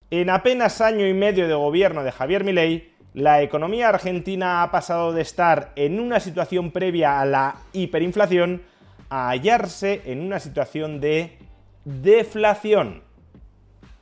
En apenas año y medio de gobierno de Javier Milei, la economía argentina ha pasado de estar en una situación previa a la hiperinflación a hallarse en una situación de deflación.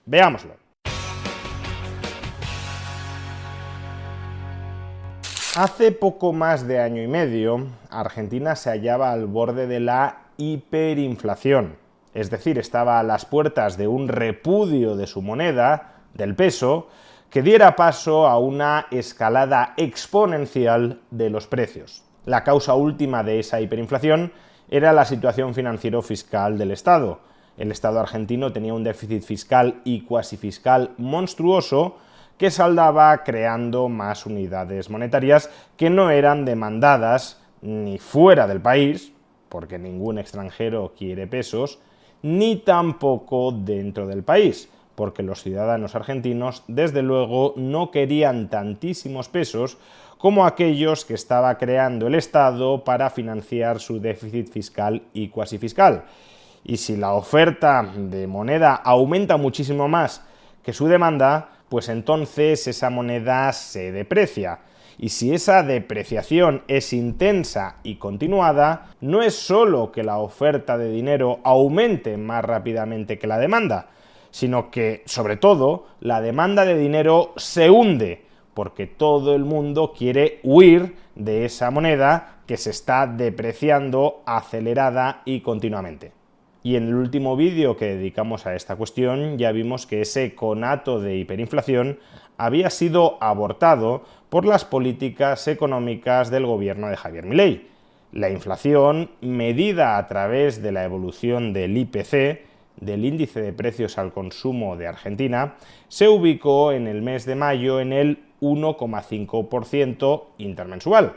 Veámoslo. Hace poco más de año y medio, Argentina se hallaba al borde de la hiperinflación, es decir, estaba a las puertas de un repudio de su moneda, del peso, que diera paso a una escalada exponencial de los precios. La causa última de esa hiperinflación era la situación financiero-fiscal del Estado. El Estado argentino tenía un déficit fiscal y cuasi fiscal monstruoso que saldaba creando más unidades monetarias que no eran demandadas ni fuera del país, porque ningún extranjero quiere pesos, ni tampoco dentro del país, porque los ciudadanos argentinos, desde luego, no querían tantísimos pesos como aquellos que estaba creando el Estado para financiar su déficit fiscal y cuasi fiscal. Y si la oferta de moneda aumenta muchísimo más que su demanda, pues entonces esa moneda se deprecia. Y si esa depreciación es intensa y continuada, no es solo que la oferta de dinero aumente más rápidamente que la demanda, sino que, sobre todo, la demanda de dinero se hunde, porque todo el mundo quiere huir de esa moneda que se está depreciando acelerada y continuamente. Y en el último vídeo que dedicamos a esta cuestión ya vimos que ese conato de hiperinflación había sido abortado por las políticas económicas del gobierno de Javier Milei. La inflación, medida a través de la evolución del IPC, del índice de precios al consumo de Argentina, se ubicó en el mes de mayo en el 1,5% intermensual.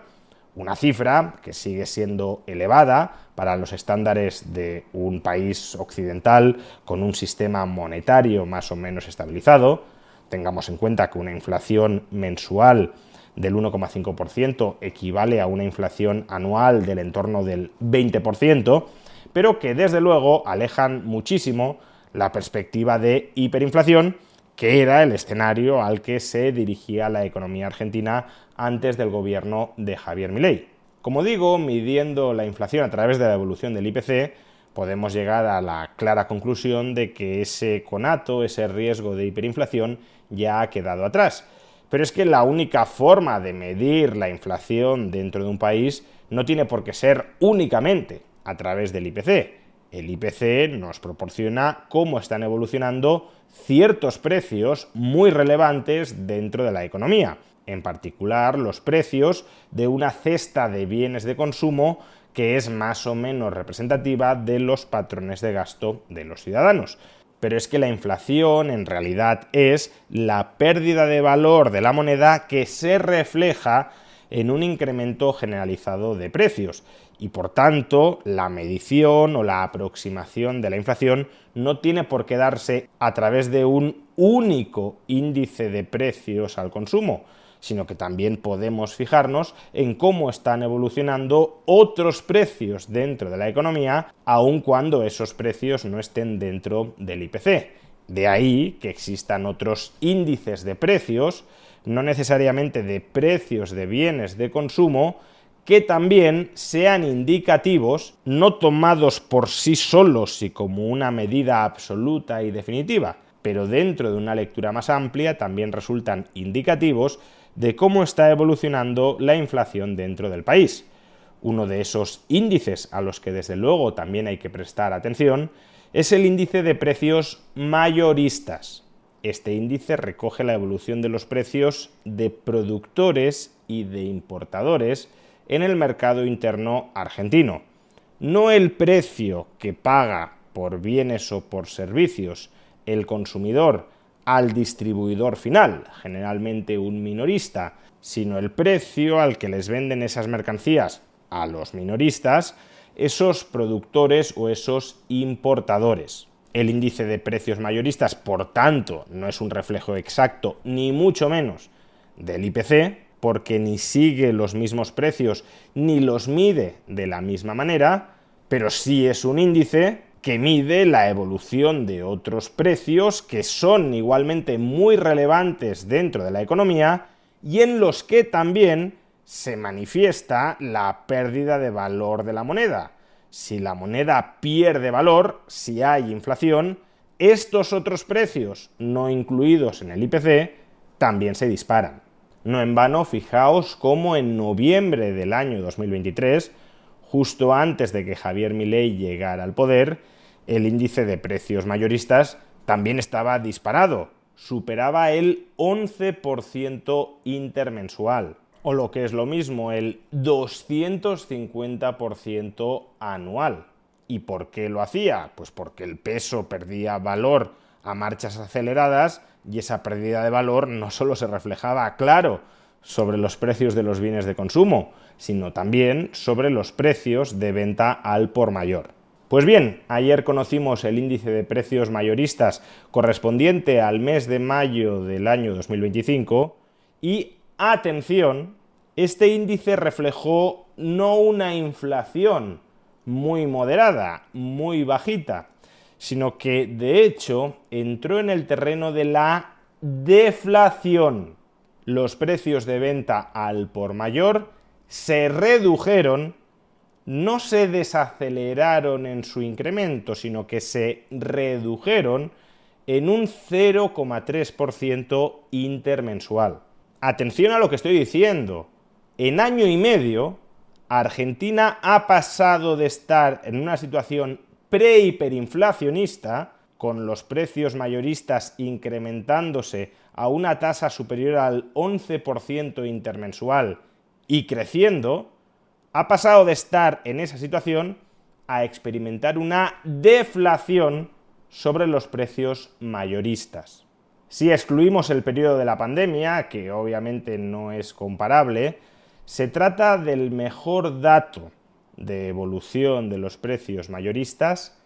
Una cifra que sigue siendo elevada para los estándares de un país occidental con un sistema monetario más o menos estabilizado. Tengamos en cuenta que una inflación mensual del 1,5% equivale a una inflación anual del entorno del 20%, pero que desde luego alejan muchísimo la perspectiva de hiperinflación, que era el escenario al que se dirigía la economía argentina antes del gobierno de Javier Milei. Como digo, midiendo la inflación a través de la evolución del IPC, podemos llegar a la clara conclusión de que ese conato, ese riesgo de hiperinflación, ya ha quedado atrás. Pero es que la única forma de medir la inflación dentro de un país no tiene por qué ser únicamente a través del IPC. El IPC nos proporciona cómo están evolucionando ciertos precios muy relevantes dentro de la economía, en particular los precios de una cesta de bienes de consumo que es más o menos representativa de los patrones de gasto de los ciudadanos. Pero es que la inflación en realidad es la pérdida de valor de la moneda que se refleja en un incremento generalizado de precios y por tanto la medición o la aproximación de la inflación no tiene por qué darse a través de un único índice de precios al consumo, sino que también podemos fijarnos en cómo están evolucionando otros precios dentro de la economía, aun cuando esos precios no estén dentro del IPC. De ahí que existan otros índices de precios, no necesariamente de precios de bienes de consumo, que también sean indicativos, no tomados por sí solos y como una medida absoluta y definitiva, pero dentro de una lectura más amplia también resultan indicativos de cómo está evolucionando la inflación dentro del país. Uno de esos índices a los que desde luego también hay que prestar atención es el índice de precios mayoristas. Este índice recoge la evolución de los precios de productores y de importadores en el mercado interno argentino. No el precio que paga por bienes o por servicios el consumidor al distribuidor final, generalmente un minorista, sino el precio al que les venden esas mercancías a los minoristas, esos productores o esos importadores. El índice de precios mayoristas, por tanto, no es un reflejo exacto, ni mucho menos, del IPC, porque ni sigue los mismos precios ni los mide de la misma manera, pero sí es un índice que mide la evolución de otros precios que son igualmente muy relevantes dentro de la economía y en los que también se manifiesta la pérdida de valor de la moneda. Si la moneda pierde valor, si hay inflación, estos otros precios no incluidos en el IPC también se disparan. No en vano, fijaos cómo en noviembre del año 2023, justo antes de que Javier Milei llegara al poder, el índice de precios mayoristas también estaba disparado, superaba el 11% intermensual, o lo que es lo mismo, el 250% anual. ¿Y por qué lo hacía? Pues porque el peso perdía valor a marchas aceleradas y esa pérdida de valor no solo se reflejaba, claro, sobre los precios de los bienes de consumo, sino también sobre los precios de venta al por mayor. Pues bien, ayer conocimos el índice de precios mayoristas correspondiente al mes de mayo del año 2025 y, atención, este índice reflejó no una inflación muy moderada, muy bajita, sino que de hecho entró en el terreno de la deflación. Los precios de venta al por mayor se redujeron, no se desaceleraron en su incremento, sino que se redujeron en un 0,3% intermensual. Atención a lo que estoy diciendo. En año y medio, Argentina ha pasado de estar en una situación pre-hiperinflacionista, con los precios mayoristas incrementándose a una tasa superior al 11% intermensual y creciendo, ha pasado de estar en esa situación a experimentar una deflación sobre los precios mayoristas. Si excluimos el periodo de la pandemia, que obviamente no es comparable, se trata del mejor dato de evolución de los precios mayoristas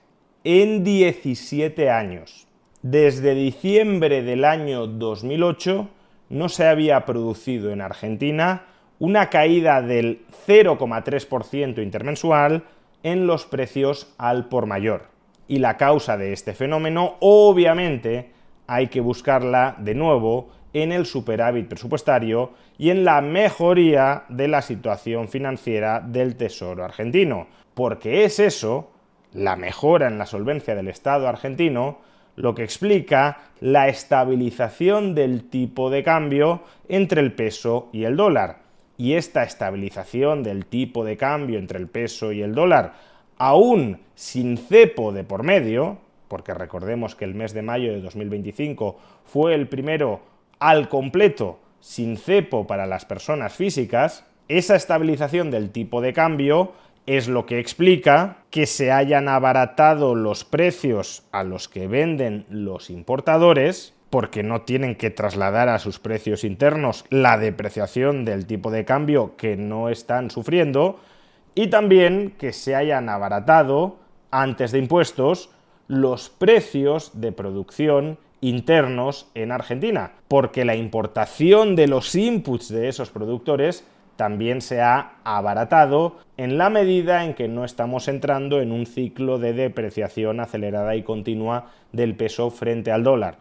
en 17 años. Desde diciembre del año 2008 no se había producido en Argentina una caída del 0,3% intermensual en los precios al por mayor. Y la causa de este fenómeno, obviamente, hay que buscarla de nuevo en el superávit presupuestario y en la mejoría de la situación financiera del Tesoro argentino, porque es eso, la mejora en la solvencia del Estado argentino, lo que explica la estabilización del tipo de cambio entre el peso y el dólar. Y esta estabilización del tipo de cambio entre el peso y el dólar, aún sin cepo de por medio, porque recordemos que el mes de mayo de 2025 fue el primero al completo sin cepo para las personas físicas, esa estabilización del tipo de cambio es lo que explica que se hayan abaratado los precios a los que venden los importadores, porque no tienen que trasladar a sus precios internos la depreciación del tipo de cambio que no están sufriendo, y también que se hayan abaratado, antes de impuestos, los precios de producción internos en Argentina, porque la importación de los inputs de esos productores también se ha abaratado en la medida en que no estamos entrando en un ciclo de depreciación acelerada y continua del peso frente al dólar.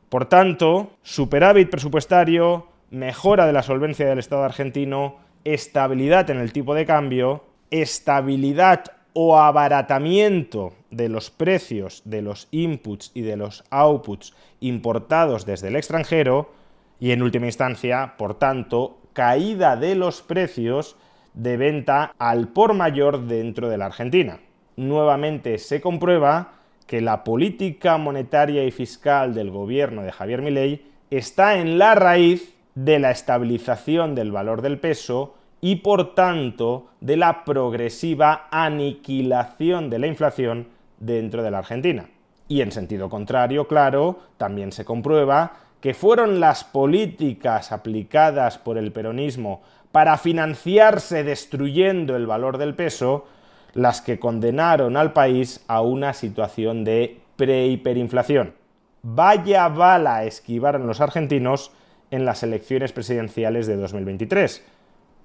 Por tanto, superávit presupuestario, mejora de la solvencia del Estado argentino, estabilidad en el tipo de cambio, estabilidad o abaratamiento de los precios de los inputs y de los outputs importados desde el extranjero y, en última instancia, por tanto, caída de los precios de venta al por mayor dentro de la Argentina. Nuevamente se comprueba que la política monetaria y fiscal del gobierno de Javier Milei está en la raíz de la estabilización del valor del peso y, por tanto, de la progresiva aniquilación de la inflación dentro de la Argentina. Y en sentido contrario, claro, también se comprueba que fueron las políticas aplicadas por el peronismo para financiarse destruyendo el valor del peso las que condenaron al país a una situación de prehiperinflación. Vaya bala esquivaron los argentinos en las elecciones presidenciales de 2023,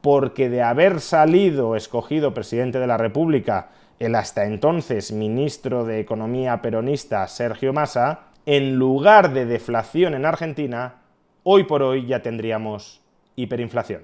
porque de haber salido escogido presidente de la República el hasta entonces ministro de Economía peronista Sergio Massa, en lugar de deflación en Argentina, hoy por hoy ya tendríamos hiperinflación.